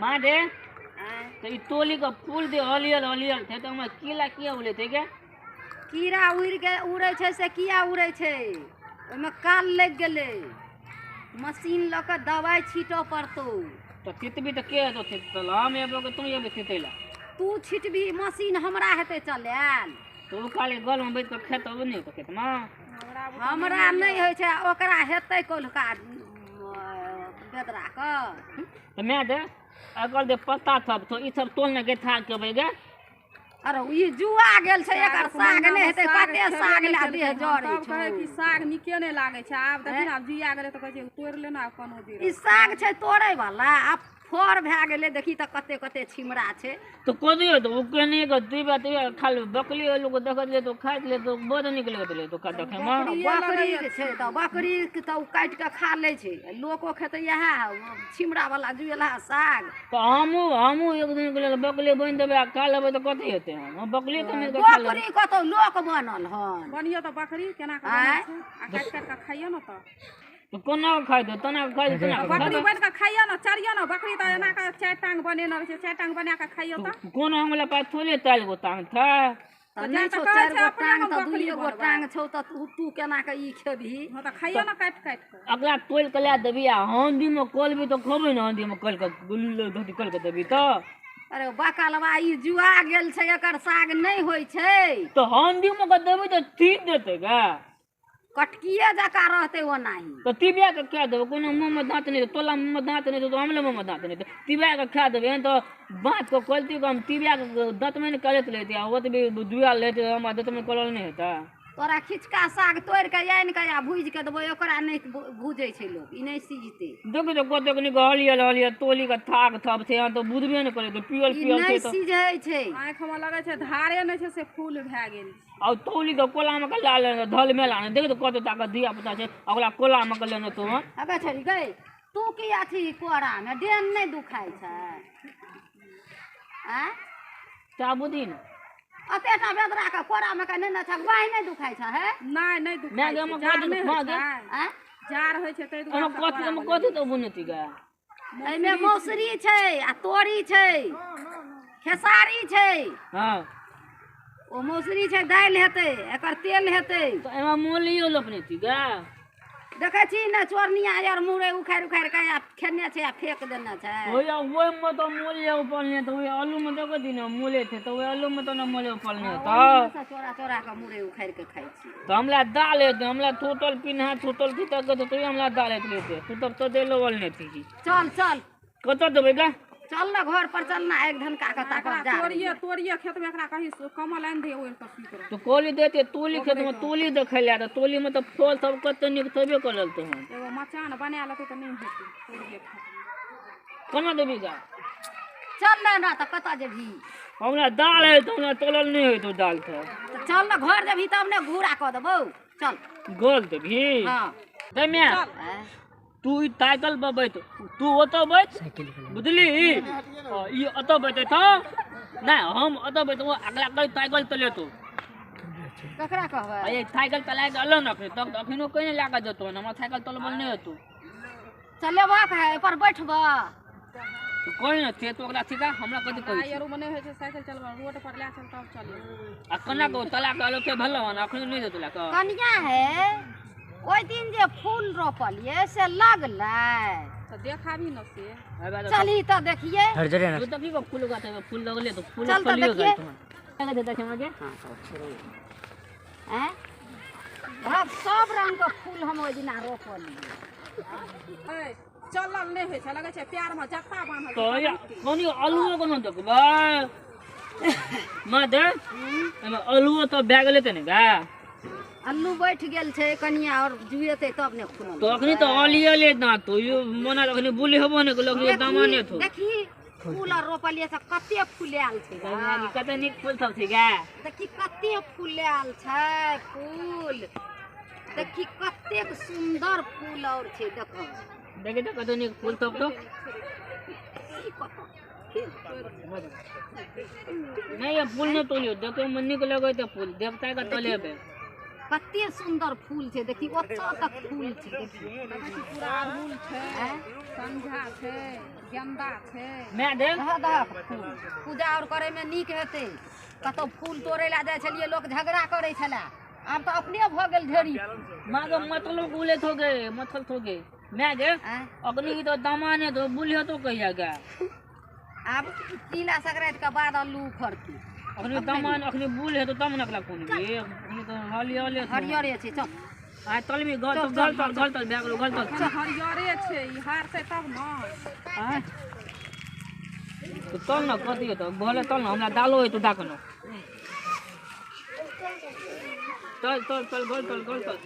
माँ दे तो ई तोली का फूल दे हलियल हलियल थे तो हम कीला किया बोले थे क्या कीड़ा उड़ के उड़े छे से किया उड़े छे ओमे काल लग गेले मशीन ल के दवाई छीटो पड़तो तो तितबी तो के तो हम ये लोग तुम ये भी तितैला तू छिटबी मशीन हमरा हेते चलाल तो काले गल में बैठ के खेत अब नहीं तो खेत में हमरा नहीं होय छे ओकरा हेते कोलका बेदरा क तो मैं दे अगर दे पत्ता सब तो ई सब तोलने के था के बेगे अरे ई जुआ गेल छे एकर साग नहीं हेते कते साग ला दे जड़े छे कहे कि साग निके नहीं लागे छे आब देखिन आब जुआ गेले तो कहे छे तोड़ लेना कोनो दिन ई साग छे तोड़े वाला अब फोर भे गेले देखी त कते कते छिमरा छे तो कोदियो तो उकने के दिबे तो खाली बकली लोग देख ले तो खा ले तो बद निकले तो ले तो का देखे में बकरी के छे त बकरी के त काट के खा ले छे लोको खेते यह छिमरा वाला जुएला साग तो हमू एक दिन के बकली बन देबे खा लेबे तो कथि हेते हम बकली तो मिल के खा लेबे बकरी कतो लोक बनल हन बनियो तो बकरी केना के बने छे आ काट काट के खाइयो न तो कोना खाइ दे तना खाइ दे तना बकरी बन के खाइयो न चरियो न बकरी त एना के चार टांग बनेन रहे छे चार टांग बना के खाइयो त कोना हमला पास थोड़े ताल गो टांग था त नहीं छो चार गो टांग त दुई गो टांग छौ त तू केना के ई खेबही हां त खाइयो न काट काट के अगला तोल के ला देबी आ हंदी में कोलबी तो खबे न हंदी में कल के गुल्लो धोती कल के देबी तो अरे बकलवा ई जुआ गेल छे एकर साग नहीं होय छे तो हंदी में के देबी तो ठीक देते का कटकिए जका रहते वो नहीं तो तिबिया के क्या देबो कोनो मुंह में दांत नहीं तोला मुंह में दांत नहीं तो हमले मुंह में दांत नहीं तिबिया के खा देबे तो बात को कोलती को हम तिबिया के दांत में करत लेते आ वो तो भी दुआ लेते हम दांत में कोलल नहीं होता तोरा खिचका साग तोड़ के आइन के या भूज के देबो ओकरा नहीं भूजै छै लोग ई नहीं सीजते देखो तो कते कनी हलिया तोली का थाक थप से तो बुझबे न करे तो पियल ई पियल नहीं तो सीजै छै आंख में लगे छे धारे नहीं छे से फूल भे गेल और तोली का कोला में का लाल धल में लाने देखो तो कते ताका दिया पता छे अगला कोला में का लेने तो अबे छरी गई तू की अथी कोरा में देन नहीं दुखाई छै आ साबुदीन अतेटा बेदरा के कोरा में का नहीं छ वाही नहीं दुखाई छ है नहीं दुखाई मैं जार गम नहीं मागे आ जार होय छे तै हम कथि तो बुनती गा एमे मौसरी छै आ तोरी छै खेसारी छै हां ओ मौसरी छै दाल हेते एकर तेल हेते तो एमा मोलियो लपने थी गा देखे छी न चोरनिया यार मुरे उखाड़ उखाड़ के आ खेने छै आ फेंक देने छै होया वो में तो मोलिया उपलने तो आलू में तो कथि न मोले थे तो आलू में तो न मोले उपलने तो चोरा चोरा के मुरे उखाड़ के खाई छी तो हमला दाल है तो हमला टोटल पिन्हा टोटल की तक तो हमला दाल लेते तू तब तो दे लो बोलने थी चल चल कत देबे गा चल ना घर पर चल ना एक धनका के ताकत जा तोड़िए खेत में एकरा कही कमल आन दे ओइ पर सुत रह तो कोली देते तोली खेत में तोली देखे ला तो तोली में तो फल सब कत निक तबे करल तो हम एगो मचान बना लेते तो नहीं होते तोड़िए खेत कोना देबी गा चल ना त कत जेबी हमरा दाल है तो हमरा तोलल नहीं है तो दाल तो चल ना घर जेबी तब ने घूरा क देबो चल गोल देबी हां दे मैं तू ई साइकिल पर बैठ तू ओतो बैठ बुझली ई ओतो बैठे था ना हम ओतो बैठ अगला कोई साइकिल चले तो ककरा कहबे ये साइकिल चला के अलन रखे तब अखनो कहीं लागा जतो हमरा साइकिल चलबल नहीं होतो चलेबा है पर बैठबा तो कोई न थे तो ओकरा सिखा हमरा कथि कहि यार मने होय छे साइकिल चलबा रोड पर ले चल तब चलिए आ कना को तला के लोग के भलो न अखनो नहीं देतला का कनिया है ओइ दिन जे फूल रोपलिए से लगलै तो देखा भी न से चली त देखिए तू तो की को फूल उगाते फूल लगले तो फूल चल तो फलियो देखिए। गए लगे देखे मगे हां हैं अब सब रंग के फूल हम ओइ दिना रोपलिए ए चलल नहीं होय छे लगे छे प्यार में जत्ता बांधल तो या कोनी आलू को न देखबा मादे आलू तो बैग लेते ने गा अल्लू बैठ गेल छै कनिया और जुएते तब ने खुनल तो अखनी तो आलिए ले ना तो यो मना अखनी बुली हबो ने लोग ये दामाने तो देखी फूल रोपलिए से कते फुलाल छै यानी कते निक फूल सब छै गा देखी कते फुलाल छै फूल देखी कते सुंदर फूल और छै देखो देखे तो कते निक फूल सब तो नहीं ये फूल न तोलियो देखो मन निक लगे तो फूल देवता का तोले बे कते सुंदर फूल छै देखी ओतऽ तक फूल छै देखी पूरा अड़हुल छै संझा छै गेंदा छै मैं देख दह फूल पूजा और करे में नीक हेतै कतौ फूल तोड़े ला जाइ छलियै लोक झगड़ा करै छलै आब तऽ अपने भऽ गेल ढेरी मागो मतलब गुले थोगे मथल थोगे मैं देख आँय? अग्नि की तो दामाने तो बुलियो तो कहिया गा आब तिला संक्रांति के बाद अल्लू उखड़ती अखनी दामान अखनी बुल है तो तब नकला कौन गे अखनी तो हलियाले हरियरे छै चल आ तल में गल तल बैगलो गल तल हरियरे छै ई हारतै तब न आ तो तल न कथि तो भले तल न हमरा डालो है तो डाकनो चल गल तल